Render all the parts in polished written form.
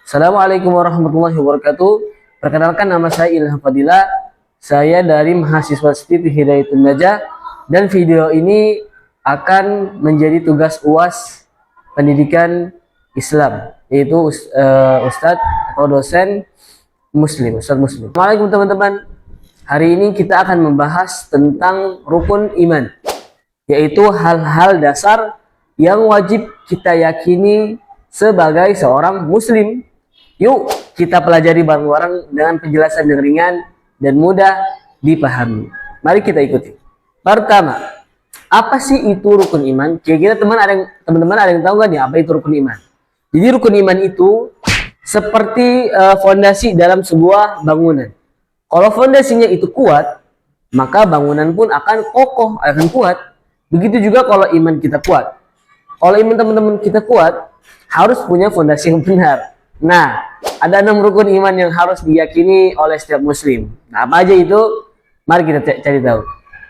Assalamualaikum warahmatullahi wabarakatuh. Perkenalkan, nama saya Ilham Fadila. Saya dari mahasiswa Siti Hidayatun Najah, dan video ini akan menjadi tugas UAS pendidikan Islam, yaitu Ustadz atau dosen Muslim, Ustadz Muslim. Assalamualaikum teman-teman. Hari ini kita akan membahas tentang rukun iman, yaitu hal-hal dasar yang wajib kita yakini sebagai seorang Muslim. Yuk kita pelajari bareng-bareng dengan penjelasan yang ringan dan mudah dipahami. Mari kita ikuti. Pertama, apa sih itu rukun iman? Kira-kira teman-teman ada yang tahu nggak nih apa itu rukun iman? Jadi rukun iman itu seperti fondasi dalam sebuah bangunan. Kalau fondasinya itu kuat, maka bangunan pun akan kokoh, akan kuat. Begitu juga kalau iman kita kuat. Kalau iman teman-teman kita kuat, harus punya fondasi yang benar. Nah, ada 6 rukun iman yang harus diyakini oleh setiap muslim. Nah, apa aja itu? Mari kita cari tahu.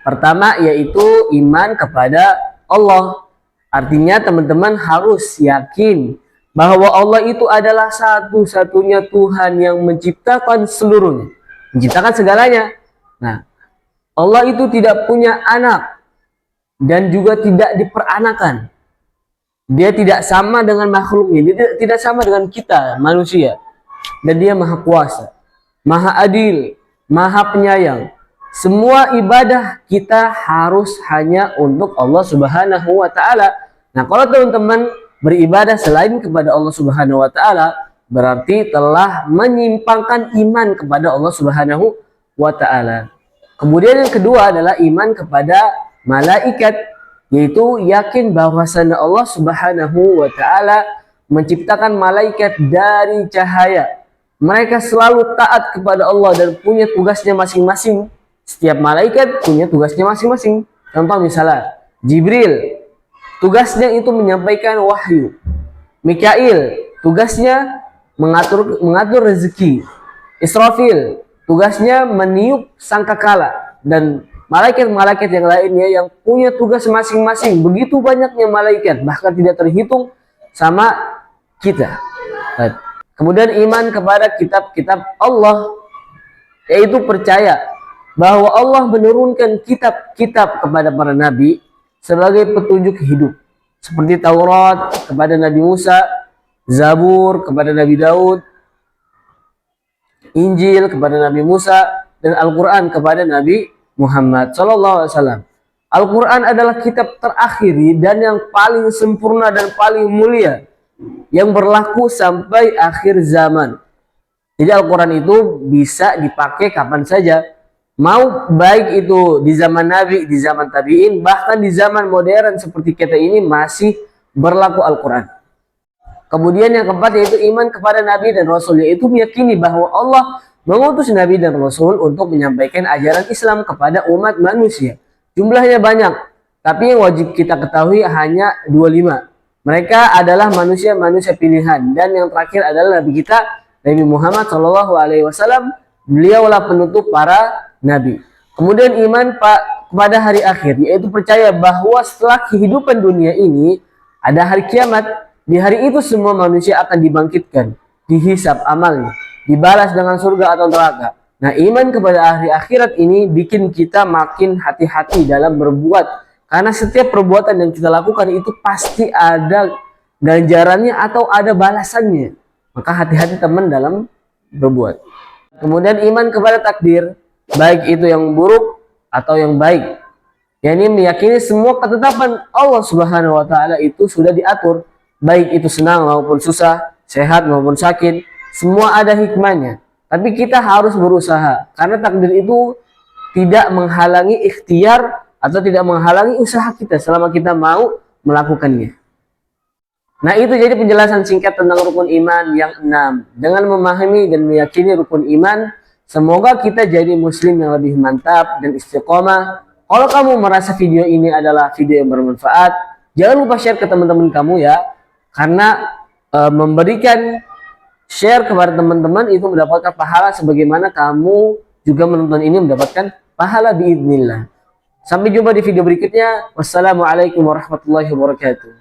Pertama, yaitu iman kepada Allah. Artinya teman-teman harus yakin bahwa Allah itu adalah satu-satunya Tuhan yang menciptakan seluruhnya, menciptakan segalanya. Nah, Allah itu tidak punya anak dan juga tidak diperanakan. Dia tidak sama dengan makhluknya, dia tidak sama dengan kita manusia. Dan dia maha kuasa, maha adil, maha penyayang. Semua ibadah kita harus hanya untuk Allah Subhanahu wa Ta'ala. Nah, kalau teman-teman beribadah selain kepada Allah Subhanahu wa Ta'ala, berarti telah menyimpangkan iman kepada Allah Subhanahu wa Ta'ala. Kemudian yang kedua adalah iman kepada malaikat, yaitu yakin bahwasannya Allah Subhanahu wa Ta'ala menciptakan malaikat dari cahaya. Mereka selalu taat kepada Allah dan punya tugasnya masing-masing. Setiap malaikat punya tugasnya masing-masing. Contoh misalnya Jibril, tugasnya itu menyampaikan wahyu. Mikail, tugasnya mengatur rezeki. Israfil, tugasnya meniup sangkakala. Dan malaikat-malaikat yang lainnya yang punya tugas masing-masing. Begitu banyaknya malaikat, bahkan tidak terhitung sama kita. Kemudian iman kepada kitab-kitab Allah, yaitu percaya bahwa Allah menurunkan kitab-kitab kepada para nabi sebagai petunjuk hidup. Seperti Taurat kepada Nabi Musa, Zabur kepada Nabi Daud, Injil kepada Nabi Musa, dan Al-Quran kepada Nabi Muhammad SAW. Al-Quran adalah kitab terakhir dan yang paling sempurna dan paling mulia yang berlaku sampai akhir zaman. Jadi Al-Quran itu bisa dipakai kapan saja, mau baik itu di zaman Nabi, di zaman tabi'in, bahkan di zaman modern seperti kita ini masih berlaku Al-Quran. Kemudian yang keempat yaitu iman kepada Nabi dan Rasul, yaitu meyakini bahwa Allah mengutus Nabi dan Rasul untuk menyampaikan ajaran Islam kepada umat manusia. Jumlahnya banyak, tapi yang wajib kita ketahui hanya 25. Mereka adalah manusia-manusia pilihan, dan yang terakhir adalah Nabi kita, Nabi Muhammad SAW. Beliaulah penutup para nabi. Kemudian iman kepada hari akhir, yaitu percaya bahwa setelah kehidupan dunia ini ada hari kiamat. Di hari itu semua manusia akan dibangkitkan, dihisab amalnya, dibalas dengan surga atau neraka. Nah, iman kepada hari akhirat ini bikin kita makin hati-hati dalam berbuat. Karena setiap perbuatan yang kita lakukan itu pasti ada ganjarannya atau ada balasannya. Maka hati-hati teman dalam berbuat. Kemudian iman kepada takdir, baik itu yang buruk atau yang baik. Yani meyakini semua ketetapan Allah Subhanahu wa Ta'ala itu sudah diatur. Baik itu senang maupun susah, sehat maupun sakit, semua ada hikmahnya. Tapi kita harus berusaha, karena takdir itu tidak menghalangi ikhtiar atau tidak menghalangi usaha kita selama kita mau melakukannya. Nah, itu jadi penjelasan singkat tentang rukun iman yang 6. Dengan memahami dan meyakini rukun iman, semoga kita jadi muslim yang lebih mantap dan istiqomah. Kalau kamu merasa video ini adalah video yang bermanfaat, jangan lupa share ke teman-teman kamu ya. Karena memberikan share kepada teman-teman itu mendapatkan pahala, sebagaimana kamu juga menonton ini mendapatkan pahala biidznillah. Sampai jumpa di video berikutnya. Wassalamualaikum warahmatullahi wabarakatuh.